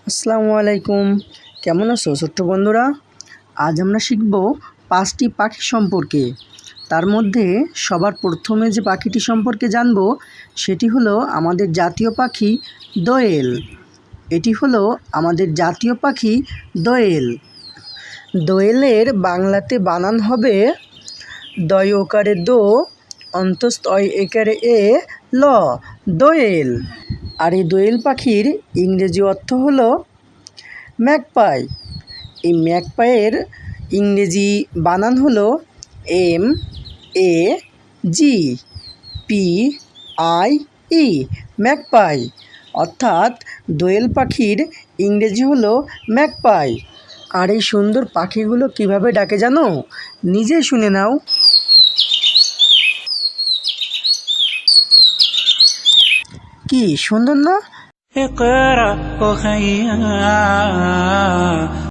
আসসালামু আলাইকুম। কেমন আছো ছোট্ট বন্ধুরা? আজ আমরা শিখব 5টি পাখি সম্পর্কে। তার মধ্যে সবার প্রথমে যে পাখিটি সম্পর্কে জানব সেটি হলো আমাদের জাতীয় পাখি দোয়েল। এটি হলো আমাদের জাতীয় পাখি দোয়েল। দোয়েলের বাংলাতে বানান হবে দয় ওকারে দো অন্তস্থ একারে এ ল, দোয়েল। আর এই দোয়েল পাখির ইংরেজি অর্থ হলো ম্যাকপাই। এই ম্যাকপাইয়ের ইংরেজি বানান হলো MAGPI, ম্যাকপাই। অর্থাৎ দোয়েল পাখির ইংরেজি হলো ম্যাকপাই। আর এই সুন্দর পাখিগুলো কিভাবে ডাকে জানো? নিজে শুনে নাও। কি সুন্দর না? اقرأ أخيا